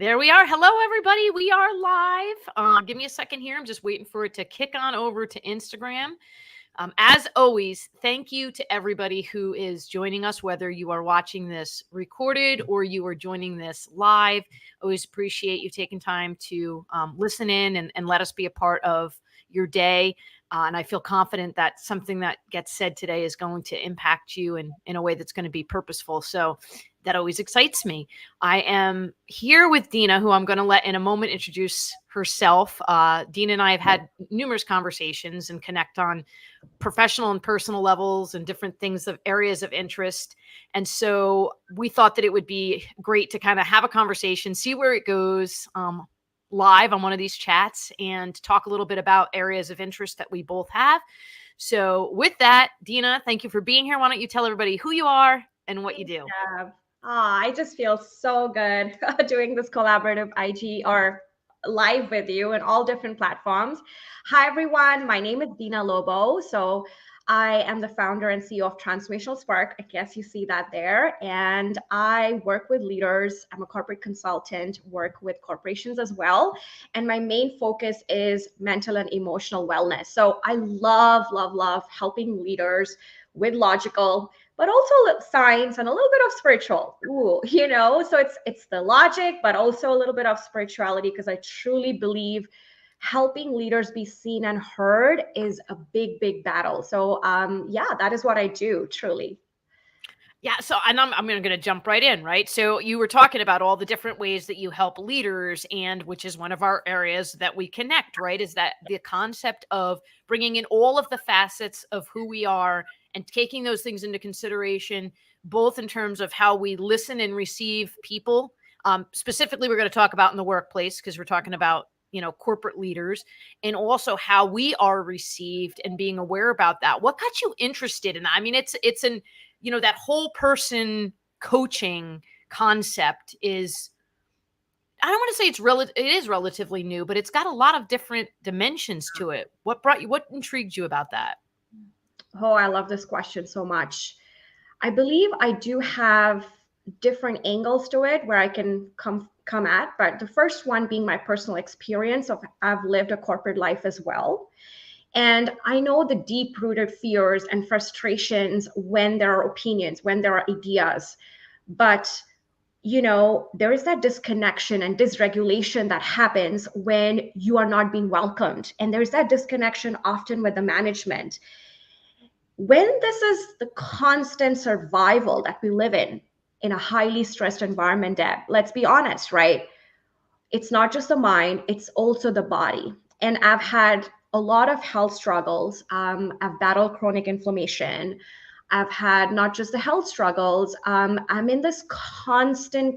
There we are. Hello, everybody. We are live. Give me a second here. I'm just waiting for it to kick on over to Instagram. As always, thank you to everybody who is joining us, whether you are watching this recorded or you are joining this live. Always appreciate you taking time to listen in and let us be a part of your day. And I feel confident that something that gets said today is going to impact you in a way that's going to be purposeful. So that always excites me. I am here with Dina, who I'm going to let in a moment introduce herself. Dina and I have had numerous conversations and connect on professional and personal levels and different things of areas of interest. And so we thought that it would be great to kind of have a conversation, see where it goes live on one of these chats, and talk a little bit about areas of interest that we both have. So with that, Dina, thank you for being here. Why don't you tell everybody who you are and what you do? Yeah. I just feel so good doing this collaborative IG or live with you in all different platforms. Hi, everyone. My name is Dina Lobo. So I am the founder and CEO of Transformational Spark. I guess you see that there. And I work with leaders. I'm a corporate consultant, work with corporations as well. And my main focus is mental and emotional wellness. So I love helping leaders with logical, but also science and a little bit of spiritual. So it's the logic, but also a little bit of spirituality, because I truly believe helping leaders be seen and heard is a big battle. So that is what I do, truly. Yeah. So, and I'm going to jump right in, right? So you were talking about all the different ways that you help leaders, and which is one of our areas that we connect, right? Is that the concept of bringing in all of the facets of who we are and taking those things into consideration, both in terms of how we listen and receive people. Specifically, we're going to talk about in the workplace, because we're talking about corporate leaders, and also how we are received and being aware about that. What got you interested in that? I mean, it's an that whole person coaching concept is, I don't want to say it is relatively new, but it's got a lot of different dimensions to it. What intrigued you about that? Oh, I love this question so much. I believe I do have different angles to it where I can come at, but the first one being my personal experience of I've lived a corporate life as well. And I know the deep rooted fears and frustrations when there are opinions, when there are ideas. But, there is that disconnection and dysregulation that happens when you are not being welcomed. And there's that disconnection often with the management. When this is the constant survival that we live in a highly stressed environment, Deb, let's be honest, right? It's not just the mind, it's also the body. And I've had a lot of health struggles. I've battled chronic inflammation. I've had not just the health struggles. I'm in this constant,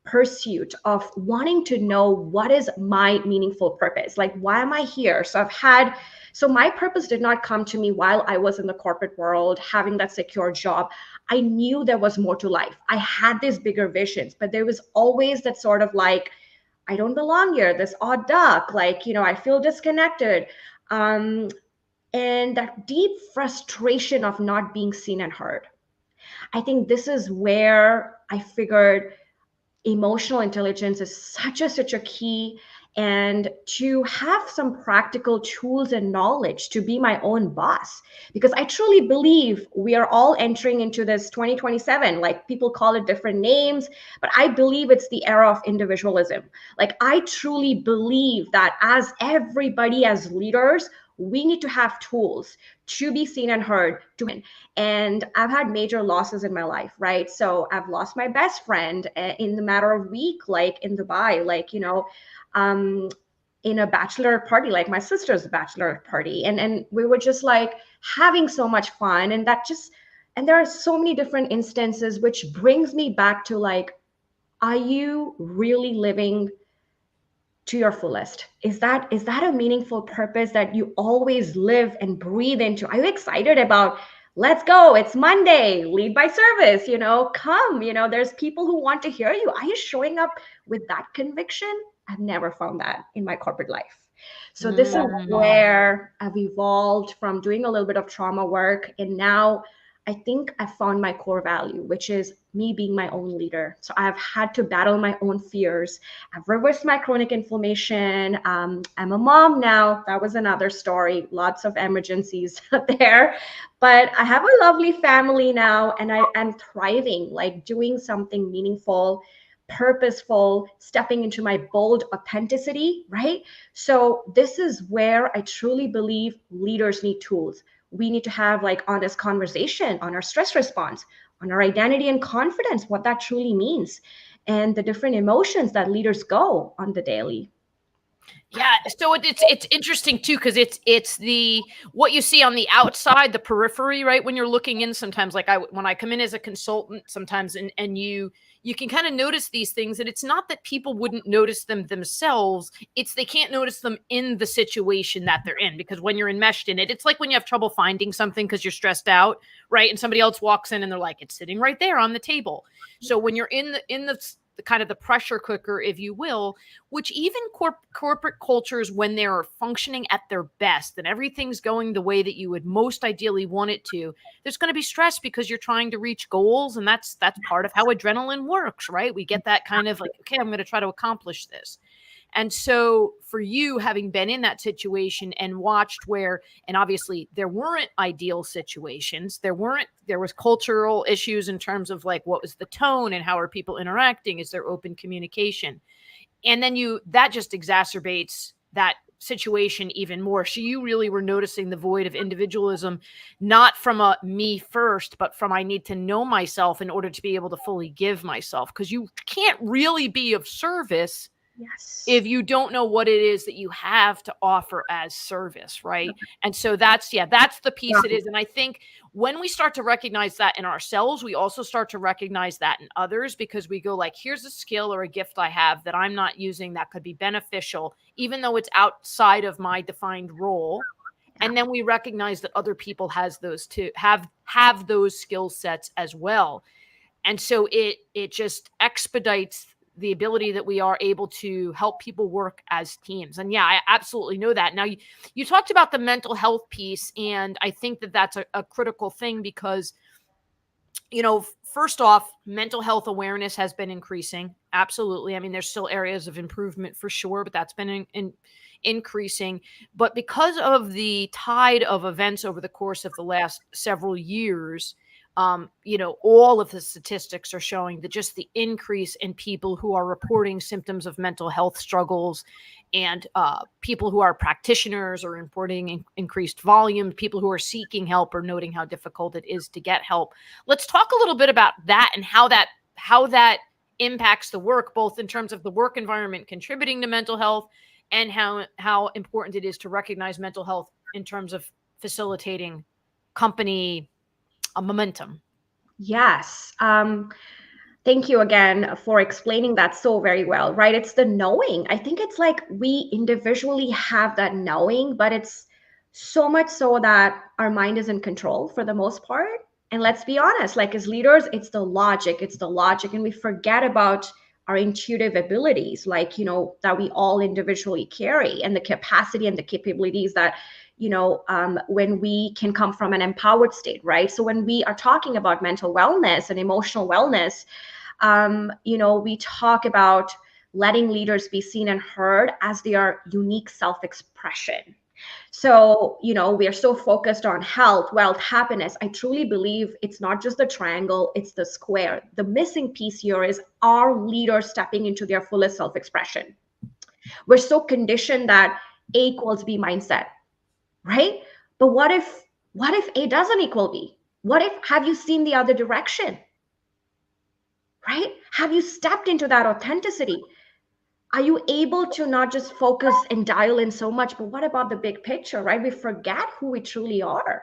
pursuit of wanting to know what is my meaningful purpose. Like, why am I here? So my purpose did not come to me while I was in the corporate world, having that secure job. I knew there was more to life. I had these bigger visions, but there was always that sort of like, I don't belong here, this odd duck, I feel disconnected. And that deep frustration of not being seen and heard. I think this is where I figured emotional intelligence is such a key, and to have some practical tools and knowledge to be my own boss, because I truly believe we are all entering into this 2027, like people call it different names, but I believe it's the era of individualism. Like, I truly believe that as everybody, as leaders, we need to have tools to be seen and heard, to win. And I've had major losses in my life, right? So I've lost my best friend in the matter of week, like in Dubai, in a bachelor party, like my sister's bachelor party. And we were just like having so much fun. And there are so many different instances, which brings me back to like, are you really living to your fullest? Is that a meaningful purpose that you always live and breathe into? Are you excited about, let's go, it's Monday, lead by service, come, there's people who want to hear you. Are you showing up with that conviction? I've never found that in my corporate life. So this is where I've evolved from doing a little bit of trauma work, and now I think I found my core value, which is me being my own leader. So I've had to battle my own fears. I've reversed my chronic inflammation. I'm a mom now. That was another story. Lots of emergencies there. But I have a lovely family now, and I am thriving, like doing something meaningful, purposeful, stepping into my bold authenticity, right? So this is where I truly believe leaders need tools. We need to have like honest conversation on our stress response, on our identity and confidence, what that truly means, and the different emotions that leaders go on the daily. Yeah, so it's interesting too, because it's the what you see on the outside, the periphery, right? When you're looking in, sometimes like when I come in as a consultant, sometimes and you can kind of notice these things, and it's not that people wouldn't notice them themselves, it's they can't notice them in the situation that they're in, because when you're enmeshed in it, it's like when you have trouble finding something because you're stressed out, right? And somebody else walks in and they're like, it's sitting right there on the table. So when you're in the kind of the pressure cooker, if you will, which even corporate cultures, when they're functioning at their best and everything's going the way that you would most ideally want it to, there's going to be stress because you're trying to reach goals. And that's part of how adrenaline works, right? We get that kind of like, okay, I'm going to try to accomplish this. And so for you, having been in that situation and watched where, and obviously there weren't ideal situations, there was cultural issues in terms of like, what was the tone and how are people interacting? Is there open communication? And then that just exacerbates that situation even more. So you really were noticing the void of individualism, not from a me first, but from I need to know myself in order to be able to fully give myself, because you can't really be of service if you don't know what it is that you have to offer as service, right? And so that's the piece it is. And I think when we start to recognize that in ourselves, we also start to recognize that in others, because we go like, here's a skill or a gift I have that I'm not using that could be beneficial, even though it's outside of my defined role. And then we recognize that other people have those skill sets as well. And so it just expedites the ability that we are able to help people work as teams. And yeah, I absolutely know that. Now, you talked about the mental health piece, and I think that that's a critical thing because, first off, mental health awareness has been increasing. Absolutely. I mean, there's still areas of improvement for sure, but that's been increasing. But because of the tide of events over the course of the last several years, all of the statistics are showing that just the increase in people who are reporting symptoms of mental health struggles, and people who are practitioners are reporting increased volume, people who are seeking help or noting how difficult it is to get help. Let's talk a little bit about that and how that impacts the work, both in terms of the work environment contributing to mental health, and how important it is to recognize mental health in terms of facilitating company a momentum. Yes. Thank you again for explaining that so very well, right? It's the knowing. I think it's like we individually have that knowing, but it's so much so that our mind is in control for the most part. And let's be honest, like as leaders, it's the logic, and we forget about our intuitive abilities, like, that we all individually carry, and the capacity and the capabilities that when we can come from an empowered state, right? So when we are talking about mental wellness and emotional wellness, we talk about letting leaders be seen and heard as their unique self-expression. So, we are so focused on health, wealth, happiness. I truly believe it's not just the triangle, it's the square. The missing piece here is our leaders stepping into their fullest self-expression. We're so conditioned that A equals B mindset, right? But what if A doesn't equal B? Have you seen the other direction? Right? Have you stepped into that authenticity? Are you able to not just focus and dial in so much, but what about the big picture, right? We forget who we truly are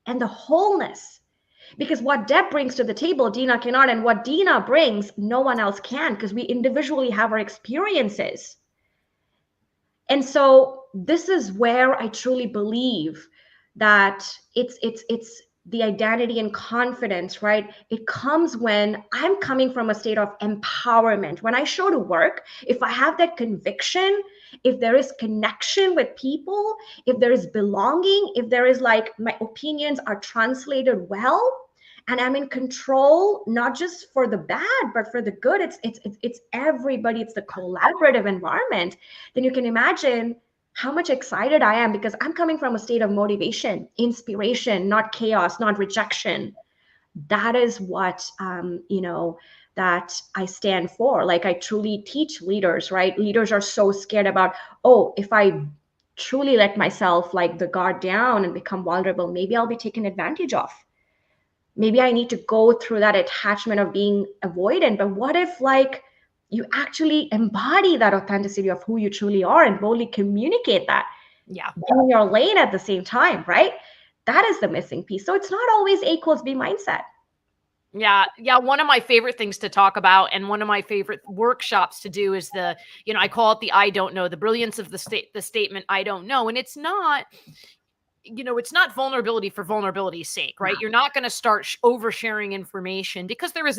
and the wholeness. Because what Deb brings to the table, Dina cannot, and what Dina brings, no one else can, because we individually have our experiences. And so this is where I truly believe that it's the identity and confidence, right? It comes when I'm coming from a state of empowerment. When I show to work, if I have that conviction if there is connection with people, if there is belonging, if there is like my opinions are translated well, and I'm in control, not just for the bad, but for the good. It's everybody. It's the collaborative environment. Then you can imagine how much excited I am, because I'm coming from a state of motivation, inspiration, not chaos, not rejection. That is what that I stand for. Like, I truly teach leaders, right? Leaders are so scared about, oh, if I truly let myself like the guard down and become vulnerable, maybe I'll be taken advantage of. Maybe I need to go through that attachment of being avoidant. But what if like you actually embody that authenticity of who you truly are and boldly communicate that in your lane at the same time, right? That is the missing piece. So it's not always A equals B mindset. Yeah. One of my favorite things to talk about, and one of my favorite workshops to do, is I call it the I don't know, the brilliance of the statement, I don't know. And it's not, it's not vulnerability for vulnerability's sake, right? You're not going to start oversharing information because there is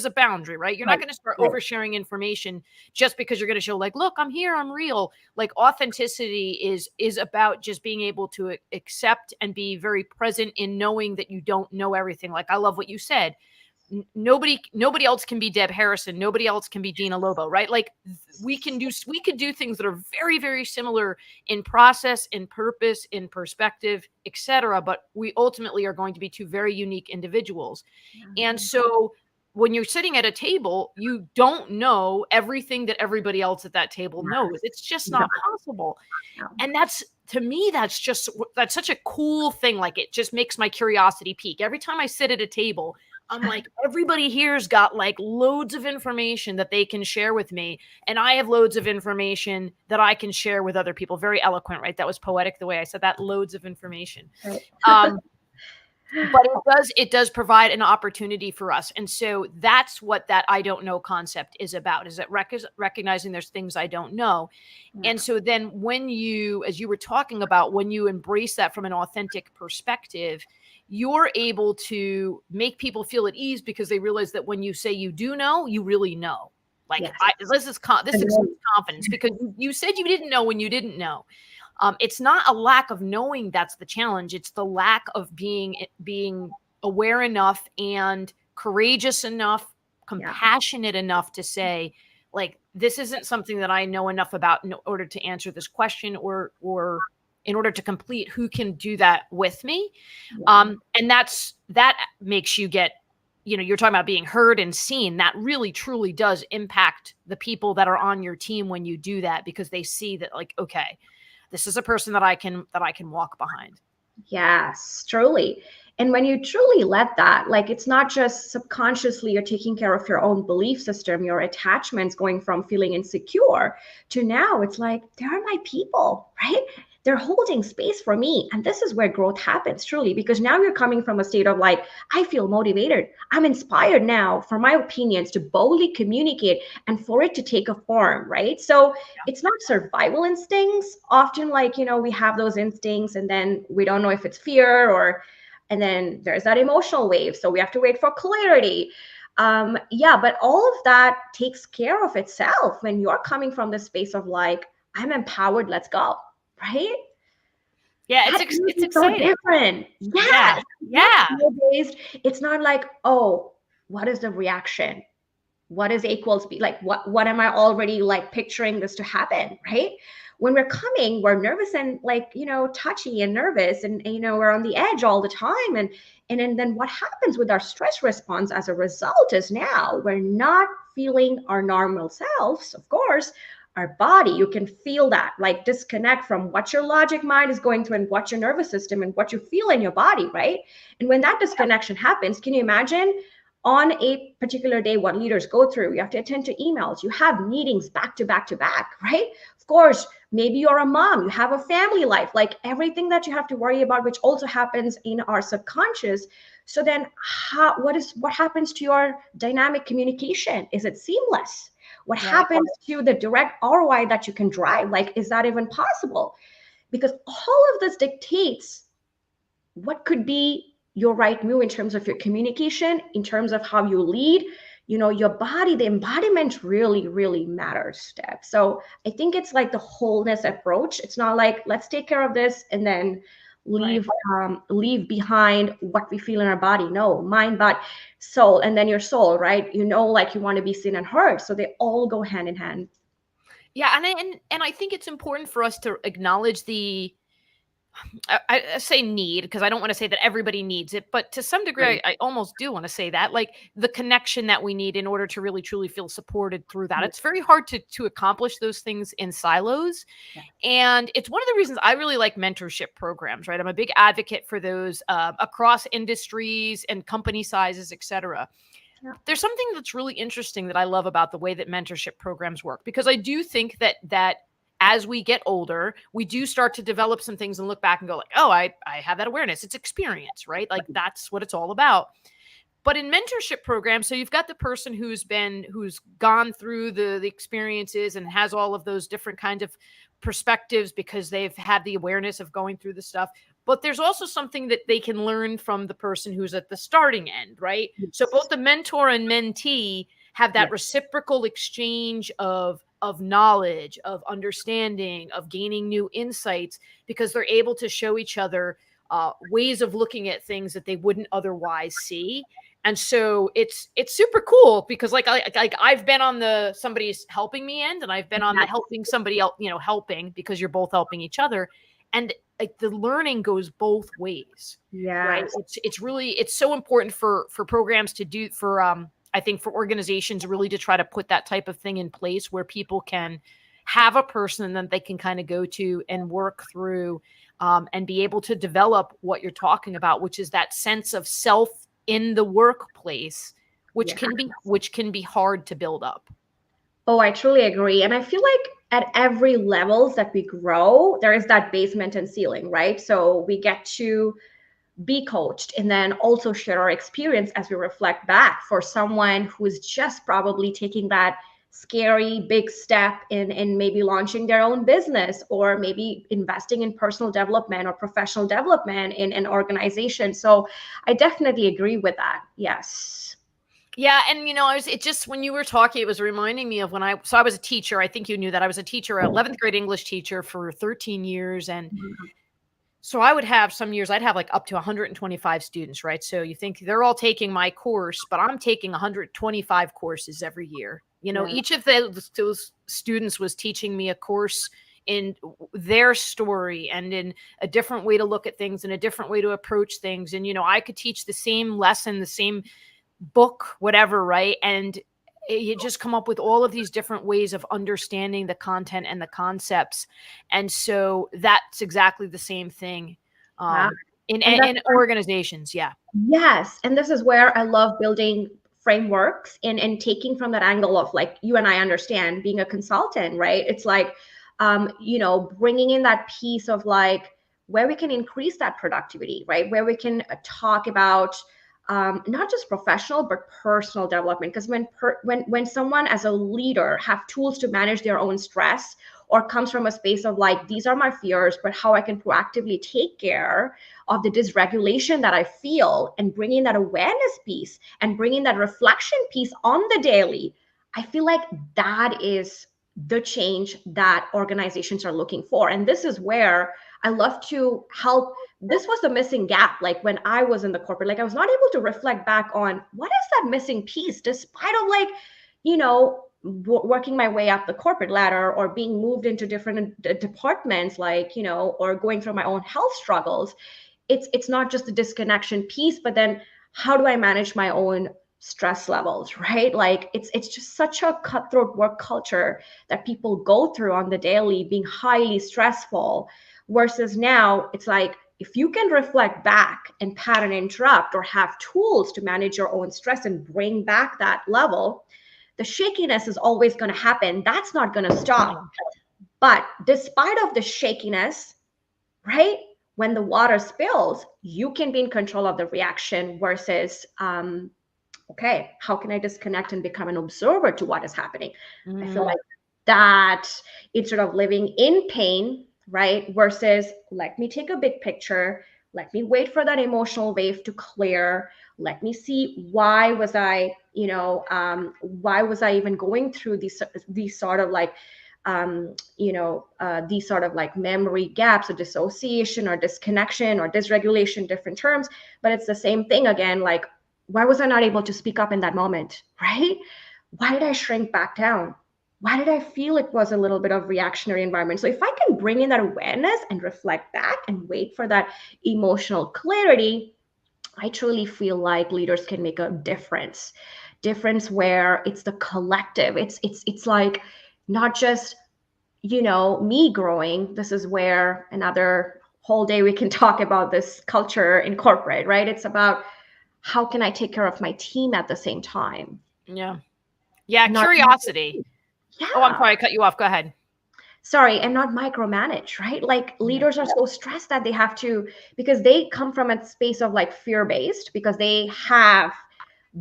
a boundary, right? You're not going to start oversharing information just because you're going to show like, look, I'm here, I'm real. Like, authenticity is about just being able to accept and be very present in knowing that you don't know everything. Like, I love what you said. Nobody else can be Deb Harrison. Nobody else can be Dina Lobo, right? Like, we could do things that are very, very similar in process, in purpose, in perspective, etc. But we ultimately are going to be two very unique individuals. And so when you're sitting at a table, you don't know everything that everybody else at that table knows. It's just not possible. And to me, that's such a cool thing. Like, it just makes my curiosity peak. Every time I sit at a table, I'm like, everybody here's got like loads of information that they can share with me. And I have loads of information that I can share with other people. Very eloquent, right? That was poetic the way I said that, loads of information. Right. But it does provide an opportunity for us. And so that's what that I don't know concept is about, is that recognizing there's things I don't know. Yeah. And so then when as you were talking about, when you embrace that from an authentic perspective, you're able to make people feel at ease, because they realize that when you say you do know, you really know. Like, this is confidence, because you said you didn't know when you didn't know. It's not a lack of knowing that's the challenge. It's the lack of being aware enough and courageous enough, compassionate enough to say, like, this isn't something that I know enough about in order to answer this question, or in order to complete, who can do that with me. And that makes you get, you're talking about being heard and seen. That really, truly does impact the people that are on your team when you do that, because they see that, like, okay, this is a person that I can walk behind. Yes, truly. And when you truly let that, like, it's not just subconsciously you're taking care of your own belief system, your attachments, going from feeling insecure to now it's like, they're my people, right? They're holding space for me. And this is where growth happens, truly, because now you're coming from a state of like, I feel motivated. I'm inspired now for my opinions to boldly communicate and for it to take a form, right? So it's not survival instincts. Often, like, we have those instincts and then we don't know if it's fear and then there's that emotional wave. So we have to wait for clarity. But all of that takes care of itself when you're coming from the space of like, I'm empowered, let's go. Right? Yeah, it's exciting. So different. Yes. Yeah. It's not like, oh, what is the reaction? What is A equals B? Like, what am I already like picturing this to happen? Right? When we're coming, we're nervous and like, touchy and nervous and we're on the edge all the time. And then what happens with our stress response as a result is now we're not feeling our normal selves, of course. Our body, you can feel that like disconnect from what your logic mind is going through and what your nervous system and what you feel in your body, right? And when that disconnection happens, can you imagine on a particular day what leaders go through? You have to attend to emails, you have meetings back to back to back, right? Of course, maybe you're a mom, you have a family life, like everything that you have to worry about, which also happens in our subconscious. So then what happens to your dynamic communication? Is it seamless? What happens to the direct ROI that you can drive? Like, is that even possible? Because all of this dictates what could be your right move in terms of your communication, in terms of how you lead, your body, the embodiment really, really matters, Steph. So I think it's like the wholeness approach. It's not like, let's take care of this and then Right. leave behind what we feel in our body. No, mind, body, soul, and then your soul, right? Like you want to be seen and heard. So they all go hand in hand. Yeah, and I think it's important for us to acknowledge the I say need because I don't want to say that everybody needs it, but to some degree, Right. I almost do want to say that, like the connection that we need in order to really truly feel supported through that. It's very hard to accomplish those things in silos, Yeah. and it's one of the reasons I really like mentorship programs. Right, I'm a big advocate for those across industries and company sizes, etc. Yeah. There's something that's really interesting that I love about the way that mentorship programs work, because I do think that as we get older, we do start to develop some things and look back and go like, oh, I have that awareness. It's experience, right? Like that's what it's all about. But in mentorship programs, so you've got the person who's gone through the experiences and has all of those different kinds of perspectives because they've had the awareness of going through the stuff. But there's also something that they can learn from the person who's at the starting end, right? So both the mentor and mentee have that Yes. reciprocal exchange of knowledge, of understanding, of gaining new insights, because they're able to show each other ways of looking at things that they wouldn't otherwise see. And so it's super cool because like I've been on the somebody's helping me end, and I've been on the helping somebody else, helping, because you're both helping each other, and like the learning goes both ways. Right? Yes. It's so important for programs to do, for I think for organizations really to try to put that type of thing in place where people can have a person that they can kind of go to and work through, and be able to develop what you're talking about, which is that sense of self in the workplace, which can be hard to build up. Oh, I truly agree. And I feel like at every levels that we grow, there is that basement and ceiling, right? So we get to be coached and then also share our experience as we reflect back. For someone who is just probably taking that scary big step in maybe launching their own business, or maybe investing in personal development or professional development in an organization. So I definitely agree with that. Yes. Yeah, and it just, when you were talking, it was reminding me of when I was a teacher. I think you knew that I was a teacher, 11th grade English teacher for 13 years, and so I would have some years I'd have like up to 125 students, right? So you think they're all taking my course, but I'm taking 125 courses every year. Yeah. Each of those students was teaching me a course in their story and in a different way to look at things and a different way to approach things. And, I could teach the same lesson, the same book, whatever, right? And you just come up with all of these different ways of understanding the content and the concepts. And so that's exactly the same thing in organizations. Yeah. Yes. And this is where I love building frameworks and taking from that angle of, like, you and I understand being a consultant, right? It's like, bringing in that piece of like where we can increase that productivity, right? Where we can talk about not just professional but personal development. Because when someone as a leader have tools to manage their own stress, or comes from a space of like, these are my fears, but how I can proactively take care of the dysregulation that I feel, and bringing that awareness piece and bringing that reflection piece on the daily, I feel like that is the change that organizations are looking for. And this is where I love to help. This was the missing gap. Like when I was in the corporate, like I was not able to reflect back on what is that missing piece, despite of like, working my way up the corporate ladder, or being moved into different departments, like, or going through my own health struggles. It's not just the disconnection piece, but then how do I manage my own stress levels, right? Like it's just such a cutthroat work culture that people go through on the daily, being highly stressful, versus now it's like, if you can reflect back and pattern interrupt, or have tools to manage your own stress and bring back that level, the shakiness is always going to happen. That's not going to stop. But despite of the shakiness, right, when the water spills, you can be in control of the reaction, versus okay, how can I disconnect and become an observer to what is happening? I feel like that, instead of living in pain, right, versus let me take a big picture, let me wait for that emotional wave to clear, let me see why was I, why was I even going through these sort of like these sort of like memory gaps or dissociation or disconnection or dysregulation, different terms, but it's the same thing again. Like, why was I not able to speak up in that moment, right? Why did I shrink back down? Why did I feel it was a little bit of reactionary environment? So if I can bring in that awareness and reflect back and wait for that emotional clarity, I truly feel like leaders can make a difference where it's the collective. It's like not just, me growing. This is where another whole day we can talk about this culture in corporate, right? It's about how can I take care of my team at the same time? Yeah. Yeah. Not, Curiosity. Oh, I'm yeah. sorry. I cut you off. Go ahead. Sorry, and not micromanage, right? Like Yeah. leaders are so stressed that they have to, because they come from a space of like fear-based, because they have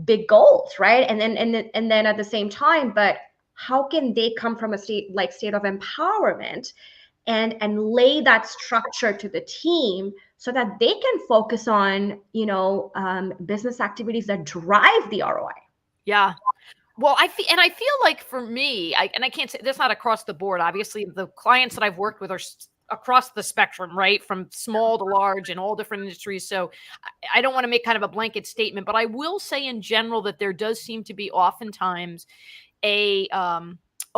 big goals, right? And then at the same time, but how can they come from a state of empowerment and lay that structure to the team so that they can focus on business activities that drive the ROI? Yeah. Well, I feel like for me, and I can't say that's not across the board. Obviously, the clients that I've worked with are across the spectrum, right? From small to large in all different industries. So I don't want to make kind of a blanket statement, but I will say in general that there does seem to be oftentimes a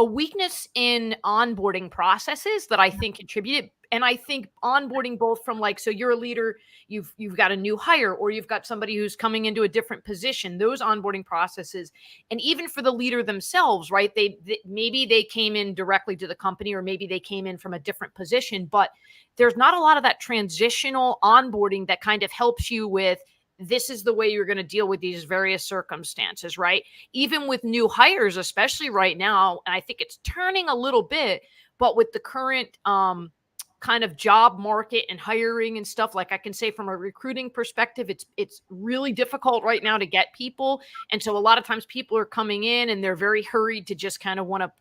weakness in onboarding processes that I think contributed. And I think onboarding both from like, so you're a leader, you've got a new hire, or you've got somebody who's coming into a different position, those onboarding processes, and even for the leader themselves, right? They maybe they came in directly to the company, or maybe they came in from a different position, but there's not a lot of that transitional onboarding that kind of helps you with, this is the way you're going to deal with these various circumstances, right? Even with new hires, especially right now, and I think it's turning a little bit, but with the current kind of job market and hiring and stuff, like I can say from a recruiting perspective, it's really difficult right now to get people. And so a lot of times people are coming in and they're very hurried to just kind of want to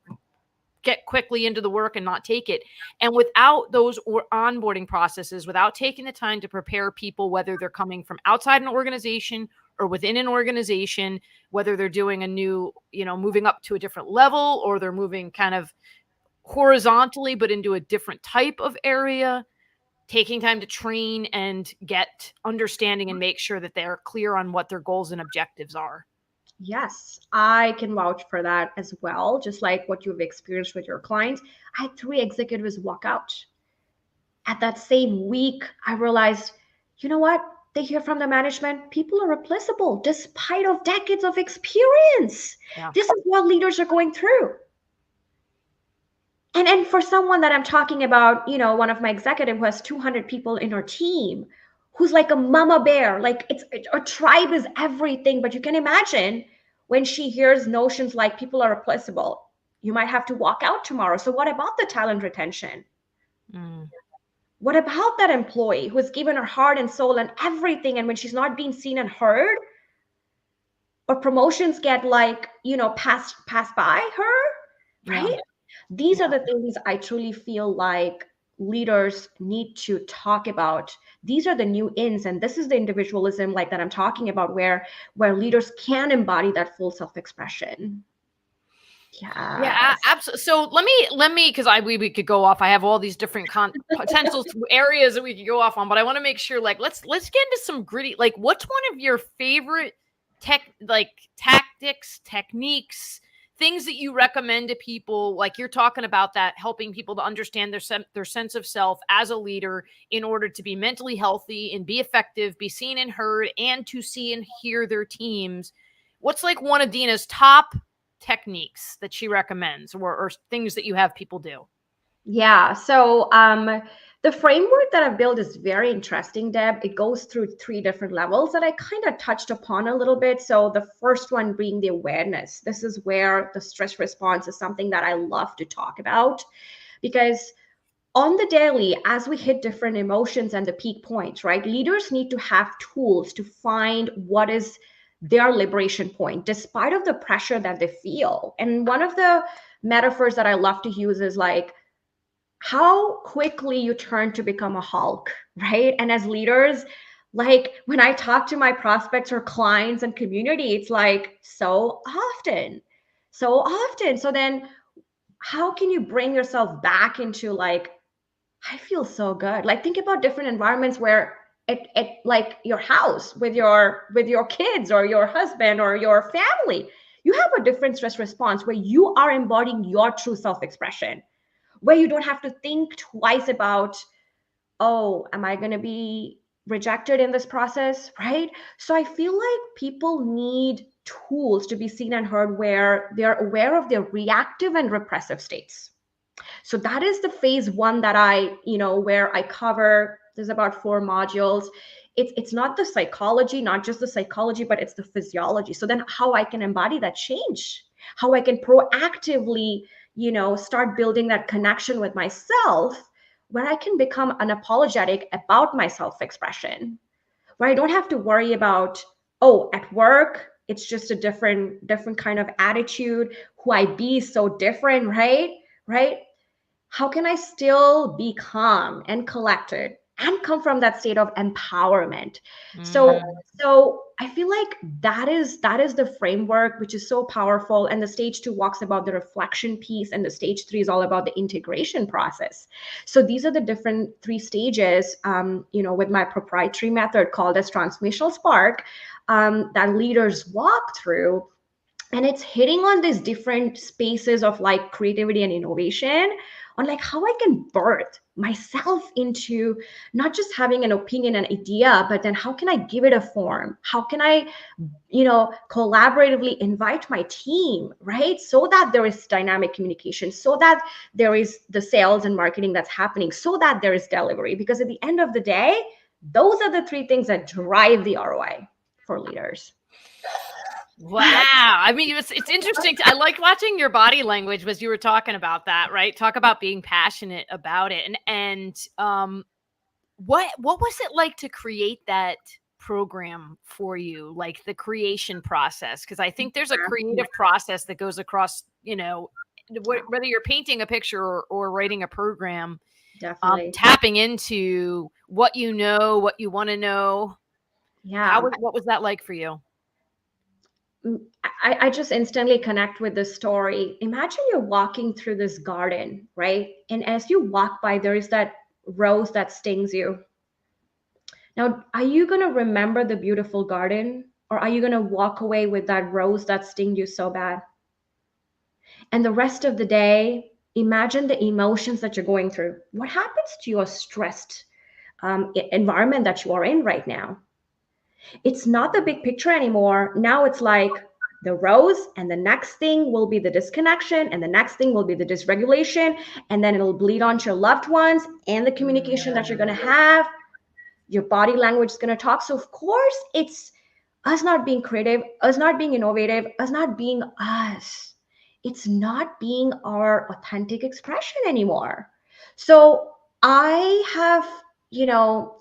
get quickly into the work and not take it. And without those onboarding processes, without taking the time to prepare people, whether they're coming from outside an organization or within an organization, whether they're doing a new, moving up to a different level, or they're moving kind of horizontally, but into a different type of area, taking time to train and get understanding and make sure that they're clear on what their goals and objectives are. Yes, I can vouch for that as well. Just like what you've experienced with your clients. I had 3 executives walk out. At that same week, I realized, you know what? They hear from the management, people are replaceable despite of decades of experience. Yeah. This is what leaders are going through. And for someone that I'm talking about, one of my executive who has 200 people in her team, who's like a mama bear, like a tribe is everything. But you can imagine when she hears notions like people are replaceable, you might have to walk out tomorrow. So what about the talent retention? What about that employee who has given her heart and soul and everything, and when she's not being seen and heard, or promotions get like, passed by her, right? Yeah. These are the things I truly feel like leaders need to talk about. These are the new ins, and this is the individualism like that I'm talking about, where leaders can embody that full self-expression. Yeah, Yes. absolutely. So let me, because we could go off. I have all these different potential areas that we could go off on, but I want to make sure, like, let's get into some gritty. Like, what's one of your favorite tactics, techniques, things that you recommend to people? Like you're talking about that, helping people to understand their sense of self as a leader in order to be mentally healthy and be effective, be seen and heard, and to see and hear their teams. What's like one of Dina's top techniques that she recommends, or things that you have people do? Yeah. So the framework that I've built is very interesting, Deb. It goes through 3 different levels that I kind of touched upon a little bit. So the first one being the awareness. This is where the stress response is something that I love to talk about, because on the daily, as we hit different emotions and the peak points, right? Leaders need to have tools to find what is their liberation point, despite of the pressure that they feel. And one of the metaphors that I love to use is like how quickly you turn to become a Hulk, right? And as leaders, Like when I talk to my prospects or clients and community, it's like so often, so often. So then how can you bring yourself back into like, I feel so good. Like think about different environments where it like your house with your kids or your husband or your family, you have a different stress response where you are embodying your true self-expression, where you don't have to think twice about, oh, am I going to be rejected in this process? Right. So I feel like people need tools to be seen and heard where they're aware of their reactive and repressive states. So that is the phase one that I, where I cover, there's about 4 modules. It's not the psychology, not just the psychology, but it's the physiology. So then how I can embody that change, how I can proactively, start building that connection with myself where I can become unapologetic about my self-expression, where I don't have to worry about, oh, at work, it's just a different kind of attitude. Who I be so different, right? Right? How can I still be calm and collected and come from that state of empowerment? So Mm. so I feel like that is the framework which is so powerful. And the stage 2 walks about the reflection piece, and the stage 3 is all about the integration process. So these are the different 3 stages, with my proprietary method called as Transformational Spark, that leaders walk through. And it's hitting on these different spaces of like creativity and innovation, on like how I can birth myself into not just having an opinion and idea, but then how can I give it a form, how can I collaboratively invite my team, right? So that there is dynamic communication, so that there is the sales and marketing that's happening, so that there is delivery. Because at the end of the day, those are the 3 things that drive the ROI for leaders. Wow. I mean, it's interesting. I like watching your body language as you were talking about that, right? Talk about being passionate about it. And what was it like to create that program for you? Like the creation process? Because I think there's a Yeah, creative process that goes across, whether you're painting a picture or writing a program, definitely. tapping into what you know, what you want to know. Yeah. What was that like for you? I just instantly connect with this story. Imagine you're walking through this garden, right? And as you walk by, there is that rose that stings you. Now, are you going to remember the beautiful garden, or are you going to walk away with that rose that stung you so bad? And the rest of the day, imagine the emotions that you're going through. What happens to your stressed environment that you are in right now? It's not the big picture anymore. Now it's like the rose, and the next thing will be the disconnection, and the next thing will be the dysregulation, and then it'll bleed onto your loved ones and the communication that you're going to have. Your body language is going to talk. So, of course, it's us not being creative, us not being innovative, us not being us. It's not being our authentic expression anymore. So, I have,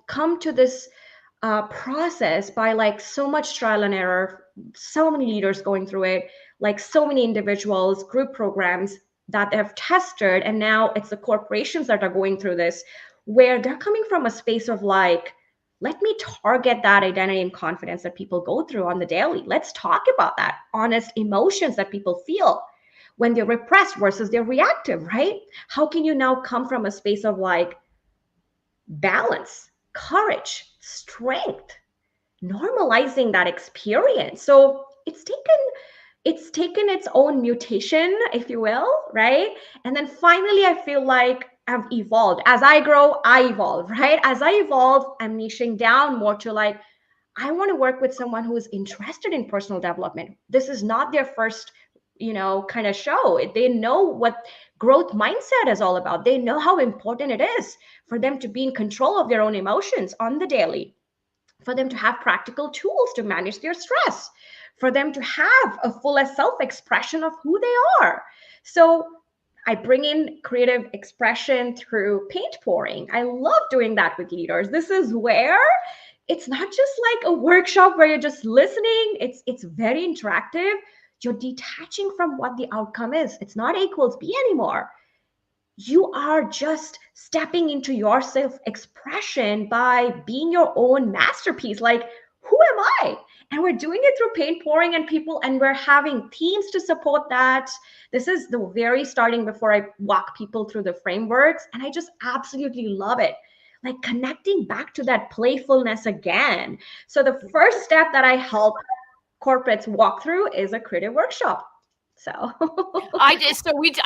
come to this process by like so much trial and error, so many leaders going through it, like so many individuals, group programs that have tested. And now it's the corporations that are going through this, where they're coming from a space of like, let me target that identity and confidence that people go through on the daily. Let's talk about that honest emotions that people feel when they're repressed versus they're reactive, right? How can you now come from a space of like balance, courage, strength, normalizing that experience? So it's taken its own mutation, if you will, right? And then finally I feel like I've evolved. As I grow, I evolve, right? As I evolve, I'm niching down more to like, I want to work with someone who is interested in personal development. This is not their first, kind of show. They know what growth mindset is all about. They know how important it is for them to be in control of their own emotions on the daily, for them to have practical tools to manage their stress, for them to have a fullest self-expression of who they are. So I bring in creative expression through paint pouring. I love doing that with leaders. This is where it's not just like a workshop where you're just listening. It's very interactive. You're detaching from what the outcome is. It's not A equals B anymore. you are just stepping into your self-expression by being your own masterpiece. Like, who am I? And we're doing it through paint pouring and people, and we're having teams to support that. This is the very starting before I walk people through the frameworks. And I just absolutely love it. Like connecting back to that playfulness again. So the first step that I help corporates walk through is a creative workshop. So I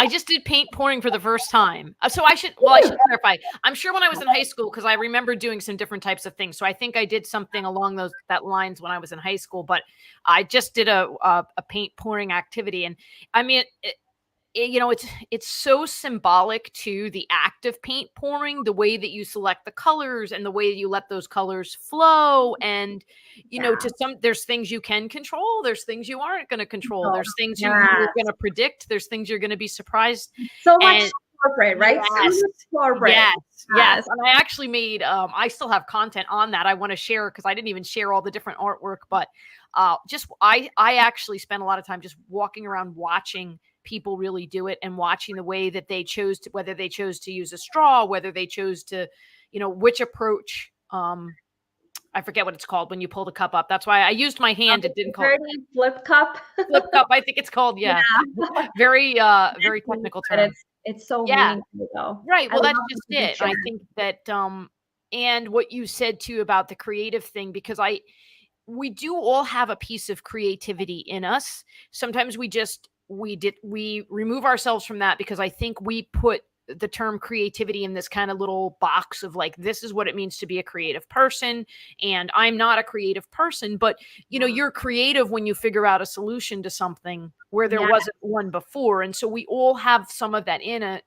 just did paint pouring for the first time. So I should clarify. I'm sure when I was in high school, because I remember doing some different types of things. So I think I did something along that lines when I was in high school, but I just did a paint pouring activity. And I mean, it's so symbolic to the act of paint pouring, the way that you select the colors and the way you let those colors flow. And, there's things you can control. There's things you aren't going to control. There's things you're going to predict. There's things you're going to be surprised. So much corporate, right? Yes, so corporate. Yes. And I actually made, I still have content on that I want to share because I didn't even share all the different artwork, but I actually spent a lot of time just walking around watching people really do it and watching the way that they chose to, whether they chose to use a straw, whether they chose to, which approach, I forget what it's called when you pull the cup up. That's why I used my hand. It didn't call it flip cup. Flip cup. I think it's called. Yeah. Very technical term. It's so meaningful though. Right. Well, that's just it. I think that, and what you said too about the creative thing, because we do all have a piece of creativity in us. Sometimes we remove ourselves from that because I think we put the term creativity in this kind of little box of like, this is what it means to be a creative person. And I'm not a creative person, but you're creative when you figure out a solution to something where there wasn't one before. And so we all have some of that in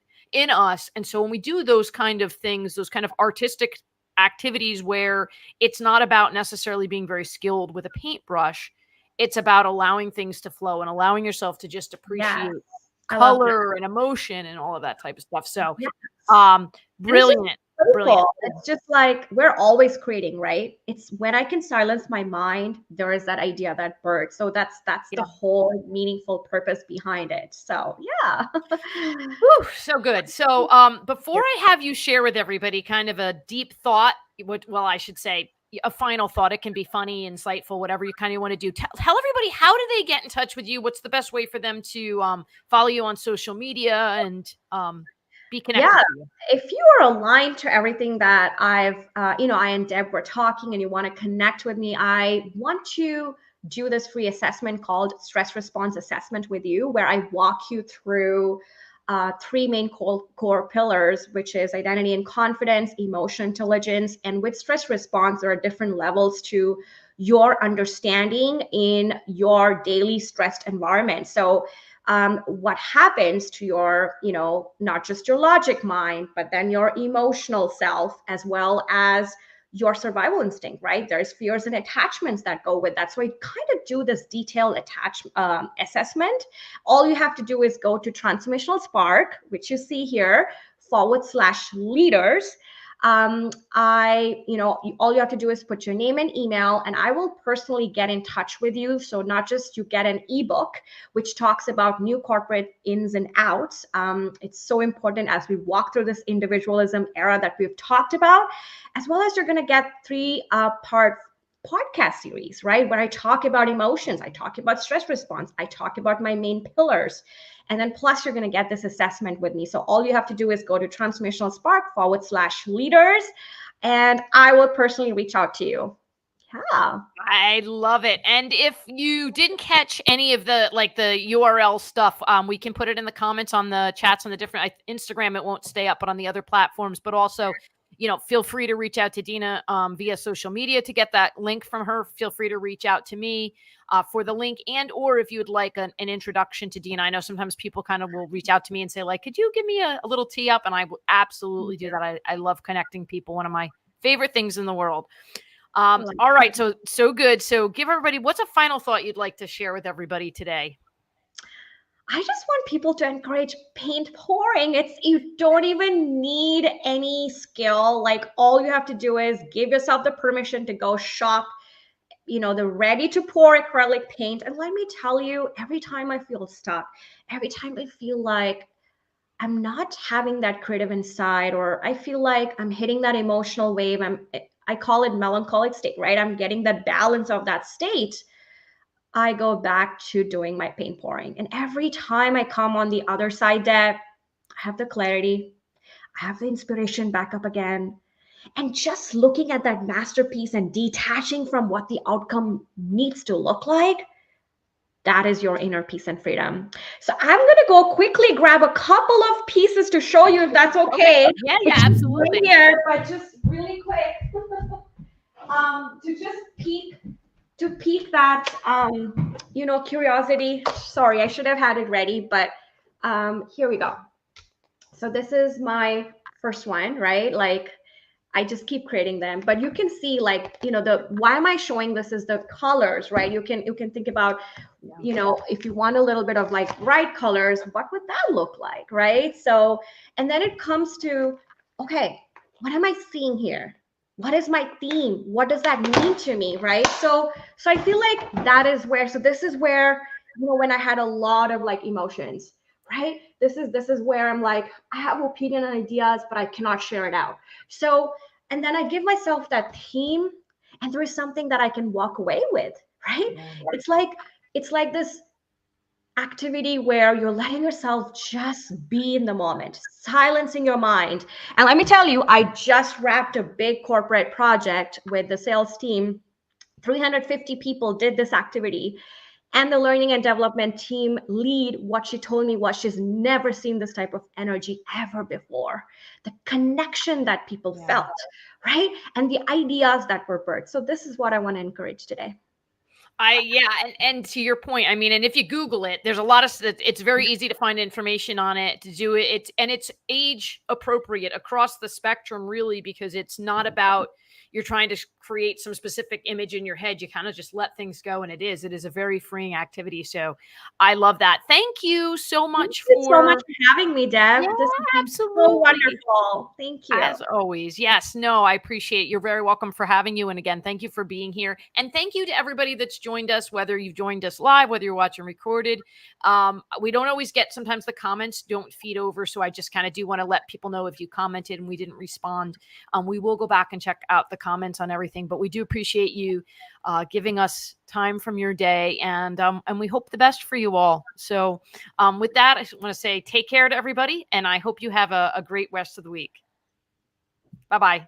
us. And so when we do those kind of things, those kind of artistic activities where it's not about necessarily being very skilled with a paintbrush, it's about allowing things to flow and allowing yourself to just appreciate color and emotion and all of that type of stuff. So, brilliant. It's just like we're always creating, right? It's when I can silence my mind, there is that idea that bird. So that's the whole meaningful purpose behind it. So Whew, so good. So before I have you share with everybody kind of a deep thought, I should say a final thought. It can be funny, insightful, whatever you kind of want to do. Tell everybody, how do they get in touch with you? What's the best way for them to follow you on social media and be connected to you? If you are aligned to everything that I and Deb were talking and you want to connect with me, I want to do this free assessment called Stress Response Assessment with you, where I walk you through three main core pillars, which is identity and confidence, emotional intelligence, and with stress response, there are different levels to your understanding in your daily stressed environment. So what happens to your, not just your logic mind, but then your emotional self, as well as your survival instinct, right? There's fears and attachments that go with that. So I kind of do this detailed assessment. All you have to do is go to Transformational Spark, which you see here, /leaders. All you have to do is put your name and email, and I will personally get in touch with you. So not just you get an ebook, which talks about new corporate ins and outs. It's so important as we walk through this individualism era that we've talked about, as well as you're going to get 3-part podcast series, right? Where I talk about emotions, I talk about stress response, I talk about my main pillars. And then plus you're going to get this assessment with me. So all you have to do is go to Transformational Spark /leaders, and I will personally reach out to you. Yeah. I love it. And if you didn't catch any of the URL stuff, we can put it in the comments on the chats on the different Instagram. It won't stay up, but on the other platforms, but also, feel free to reach out to Dina via social media to get that link from her. Feel free to reach out to me for the link, and or if you would like an introduction to Dina. I know sometimes people kind of will reach out to me and say, like, could you give me a little tee up? And I will absolutely do that. I love connecting people. One of my favorite things in the world. All right. So good. So give everybody, what's a final thought you'd like to share with everybody today? I just want people to encourage paint pouring. You don't even need any skill. Like all you have to do is give yourself the permission to go shop, the ready to pour acrylic paint. And let me tell you, every time I feel stuck, every time I feel like I'm not having that creative insight, or I feel like I'm hitting that emotional wave. I call it melancholic state, right? I'm getting that balance of that state. I go back to doing my paint pouring. And every time I come on the other side, Deb, I have the clarity, I have the inspiration back up again. And just looking at that masterpiece and detaching from what the outcome needs to look like, that is your inner peace and freedom. So I'm going to go quickly grab a couple of pieces to show you if that's okay. Yeah, absolutely. Here, but just really quick, to just peek that, curiosity. Sorry, I should have had it ready, but here we go. So this is my first one, right? Like, I just keep creating them, but you can see, like, why am I showing this is the colors, right? You can think about, if you want a little bit of like bright colors, what would that look like, right? So, and then it comes to, okay, what am I seeing here? What is my theme? What does that mean to me, right? So I feel like that is where, so this is where, when I had a lot of like emotions, right? This is where I'm like, I have opinion and ideas, but I cannot share it out. So, and then I give myself that theme, and there is something that I can walk away with, right? It's like this activity where you're letting yourself just be in the moment, silencing your mind. And let me tell you, I just wrapped a big corporate project with the sales team. 350 people did this activity. And the learning and development team lead, what she told me was she's never seen this type of energy ever before. The connection that people felt, right? And the ideas that were birthed. So this is what I want to encourage today. And to your point, I mean, and if you Google it, there's a lot of, it's very easy to find information on it, to do it. It's age appropriate across the spectrum, really, because it's not about, you're trying to create some specific image in your head. You kind of just let things go. And it is a very freeing activity. So I love that. Thank you so much Thank you so much for having me, Deb. Yeah, this is absolutely. so wonderful. Thank you. As always. Yes. No, I appreciate it. You're very welcome for having you. And again, thank you for being here. And thank you to everybody that's joined us, whether you've joined us live, whether you're watching recorded. We don't always get, sometimes the comments don't feed over. So I just kind of do want to let people know if you commented and we didn't respond. We will go back and check out the comments on everything, but we do appreciate you giving us time from your day, and we hope the best for you all. So with that, I want to say take care to everybody, and I hope you have a great rest of the week. Bye-bye.